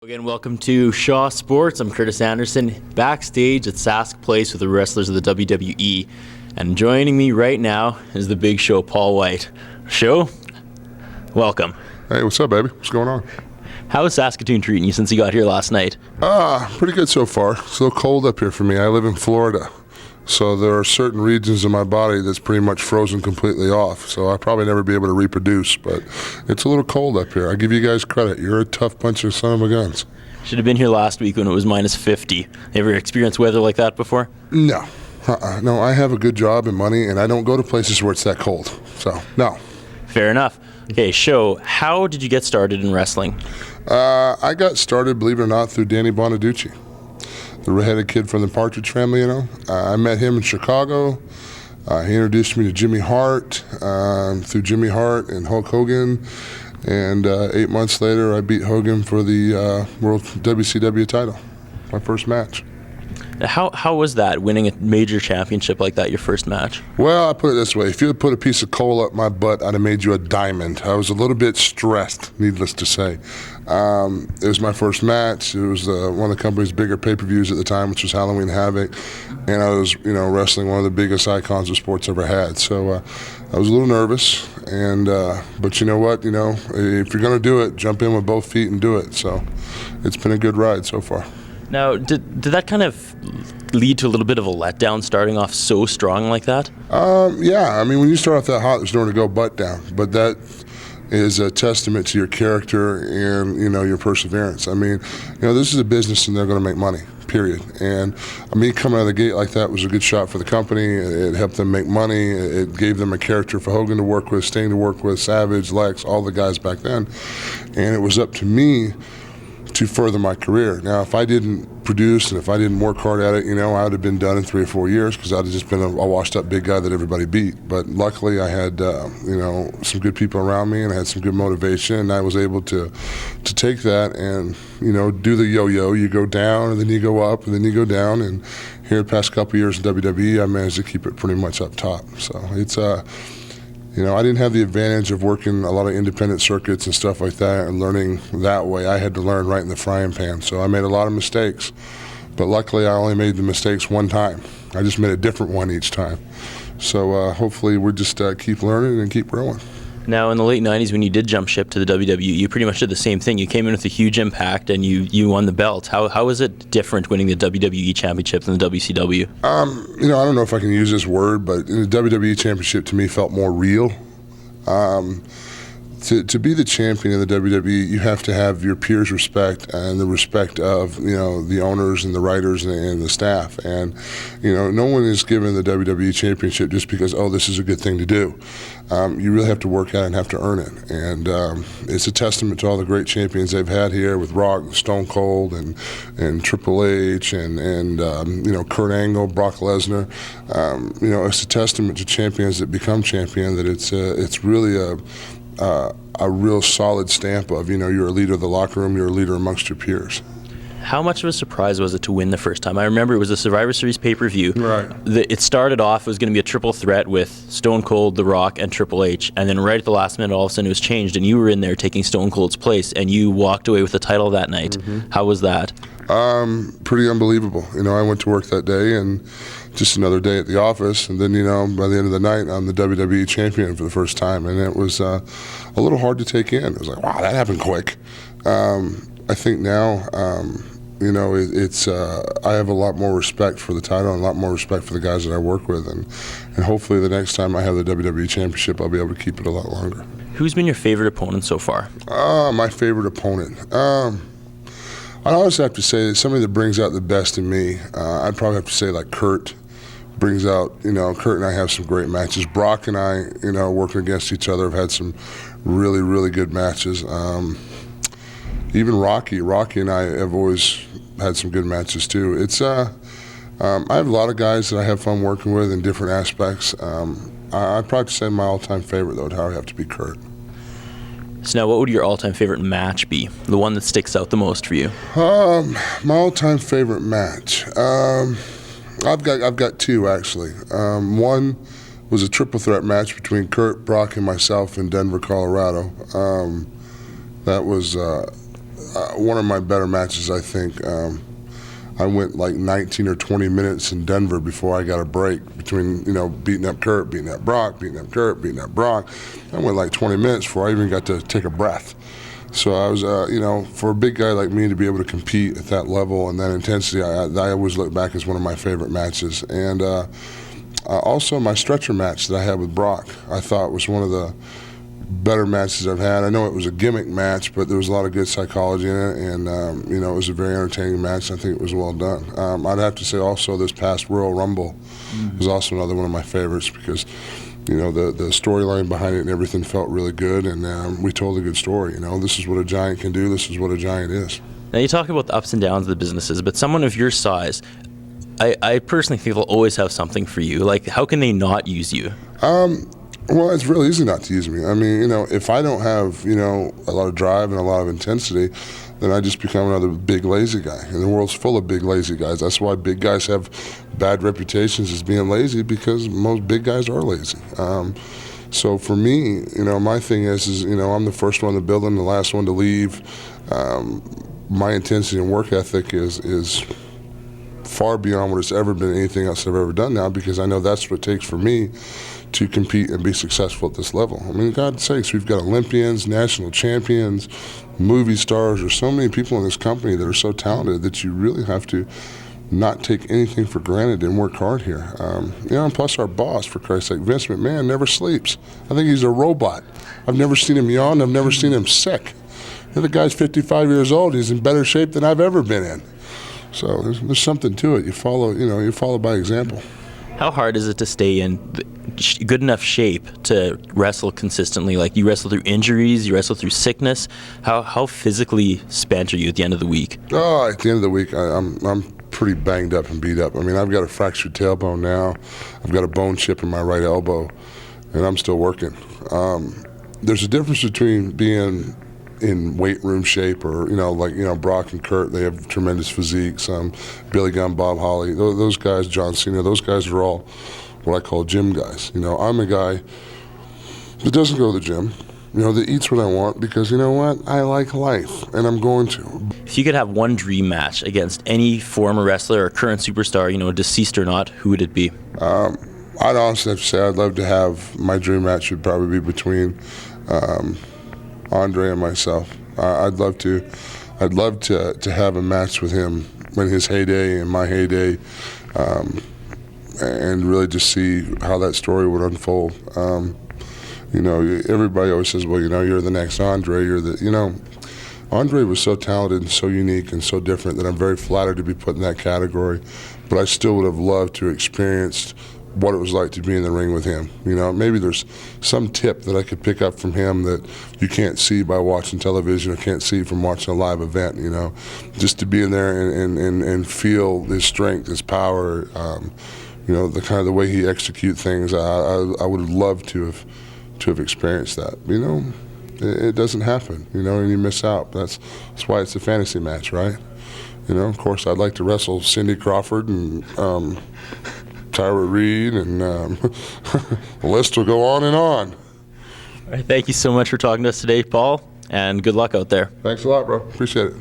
Again, welcome to Shaw Sports. I'm Curtis Anderson, backstage at Sask Place with the wrestlers of the WWE. And joining me right now is the Big Show, Paul White. Show, welcome. Hey, what's up, baby? What's going on? How is Saskatoon treating you since you got here last night? Pretty good so far. It's a little cold up here for me. I live in Florida, so there are certain regions of my body that's pretty much frozen completely off. So I'll probably never be able to reproduce, but it's a little cold up here. I give you guys credit. You're a tough bunch of son of a guns. Should have been here last week when it was minus 50. Ever experienced weather like that before? No. No, I have a good job and money, and I don't go to places where it's that cold. So, no. Fair enough. Okay, Show, how did you get started in wrestling? I got started, believe it or not, through Danny Bonaducci, the redheaded kid from the Partridge Family, you know. I met him in Chicago. He introduced me to Jimmy Hart, through Jimmy Hart and Hulk Hogan. And 8 months later, I beat Hogan for the World WCW title, my first match. How was that, winning a major championship like that, your first match? Well, I put it this way. If you had put a piece of coal up my butt, I'd have made you a diamond. I was a little bit stressed, needless to say. It was my first match. It was one of the company's bigger pay-per-views at the time, which was Halloween Havoc. And I was, wrestling one of the biggest icons of sports ever had. So I was a little nervous. But you know what? If you're going to do it, jump in with both feet and do it. So it's been a good ride so far. Now, did that kind of lead to a little bit of a letdown starting off so strong like that? Yeah. I mean, when you start off that hot, there's nowhere to go but down. But that is a testament to your character and, your perseverance. I mean, this is a business and they're going to make money, period. And me coming out of the gate like that was a good shot for the company. It helped them make money. It gave them a character for Hogan to work with, Sting to work with, Savage, Lex, all the guys back then. And it was up to me to further my career. Now, if I didn't produce and if I didn't work hard at it, I would have been done in 3 or 4 years because I'd have just been a washed-up big guy that everybody beat. But luckily, I had some good people around me and I had some good motivation, and I was able to take that and do the yo-yo. You go down and then you go up and then you go down. And here the past couple years in WWE, I managed to keep it pretty much up top. So it's I didn't have the advantage of working a lot of independent circuits and stuff like that and learning that way. I had to learn right in the frying pan. So I made a lot of mistakes, but luckily I only made the mistakes one time. I just made a different one each time. So hopefully we just keep learning and keep growing. Now, in the late 90s, when you did jump ship to the WWE, you pretty much did the same thing. You came in with a huge impact and you won the belt. How was it different winning the WWE Championship than the WCW? I don't know if I can use this word, but the WWE Championship to me felt more real. To be the champion of the WWE, you have to have your peers' respect and the respect of the owners and the writers and the staff. And no one is given the WWE Championship just because this is a good thing to do. You really have to work at it and have to earn it. And it's a testament to all the great champions they've had here with Rock, and Stone Cold, and Triple H, and Kurt Angle, Brock Lesnar. It's a testament to champions that become champion that it's really a real solid stamp of, you're a leader of the locker room, you're a leader amongst your peers. How much of a surprise was it to win the first time? I remember it was a Survivor Series pay-per-view. Right. It started off, it was going to be a triple threat with Stone Cold, The Rock, and Triple H. And then right at the last minute, all of a sudden it was changed, and you were in there taking Stone Cold's place, and you walked away with the title that night. Mm-hmm. How was that? Pretty unbelievable. I went to work that day, and just another day at the office, and then, by the end of the night, I'm the WWE champion for the first time, and it was a little hard to take in. It was like, wow, that happened quick. I think now, I have a lot more respect for the title and a lot more respect for the guys that I work with, and hopefully the next time I have the WWE Championship, I'll be able to keep it a lot longer. Who's been your favorite opponent so far? My favorite opponent? I'd always have to say somebody that brings out the best in me. I'd probably have to say like Kurt brings out, Kurt and I have some great matches. Brock and I, working against each other, have had some really, really good matches. Even Rocky and I have always had some good matches too. It's I have a lot of guys that I have fun working with in different aspects. I'd probably say my all-time favorite though would have to be Kurt. So now, what would your all-time favorite match be? The one that sticks out the most for you? My all-time favorite match. I've got two actually. One was a triple threat match between Kurt, Brock, and myself in Denver, Colorado. That was one of my better matches, I think. I went like 19 or 20 minutes in Denver before I got a break between, beating up Kurt, beating up Brock, beating up Kurt, beating up Brock. I went like 20 minutes before I even got to take a breath. So I was, for a big guy like me to be able to compete at that level and that intensity, I always look back as one of my favorite matches. And also my stretcher match that I had with Brock, I thought was one of the better matches I've had. I know it was a gimmick match, but there was a lot of good psychology in it, and it was a very entertaining match. I think it was well done. I'd have to say also this past Royal Rumble was also another one of my favorites because the storyline behind it and everything felt really good, and we told a good story. This is what a giant can do. This is what a giant is. Now you talk about the ups and downs of the businesses, but someone of your size, I personally think they'll always have something for you. Like, how can they not use you? Well, it's real easy not to use me. I mean, if I don't have, a lot of drive and a lot of intensity, then I just become another big lazy guy. And the world's full of big lazy guys. That's why big guys have bad reputations as being lazy, because most big guys are lazy. So for me, my thing is I'm the first one in the building, the last one to leave. My intensity and work ethic is far beyond what it's ever been anything else I've ever done now, because I know that's what it takes for me to compete and be successful at this level. I mean, God's sakes, we've got Olympians, national champions, movie stars. There's so many people in this company that are so talented that you really have to not take anything for granted and work hard here. And plus our boss, for Christ's sake, Vince McMahon, never sleeps. I think he's a robot. I've never seen him yawn. I've never seen him sick. The guy's 55 years old. He's in better shape than I've ever been in. So there's something to it. You follow by example. How hard is it to stay in good enough shape to wrestle consistently? Like, you wrestle through injuries, you wrestle through sickness. How physically spent are you at the end of the week? Oh, at the end of the week, I'm pretty banged up and beat up. I mean, I've got a fractured tailbone now. I've got a bone chip in my right elbow, and I'm still working. There's a difference between being in weight room shape or, Brock and Kurt, they have tremendous physiques. Billy Gunn, Bob Holly, those guys, John Cena, those guys are all what I call gym guys. I'm a guy that doesn't go to the gym, that eats what I want because, I like life, and I'm going to. If you could have one dream match against any former wrestler or current superstar, deceased or not, who would it be? I'd honestly have to say I'd love to have, my dream match would probably be between Andre and myself. I'd love to have a match with him in his heyday and my heyday, and really just see how that story would unfold. Everybody always says, well, you're the next Andre. Andre was so talented and so unique and so different that I'm very flattered to be put in that category. But I still would have loved to have experienced what it was like to be in the ring with him. Maybe there's some tip that I could pick up from him that you can't see by watching television or can't see from watching a live event, just to be in there and feel his strength, his power, the kind of the way he execute things. I would have loved to have experienced that. It doesn't happen, and you miss out. That's why it's a fantasy match, right? Of course, I'd like to wrestle Cindy Crawford and Tyra Reed, and the list will go on and on. All right, thank you so much for talking to us today, Paul, and good luck out there. Thanks a lot, bro. Appreciate it.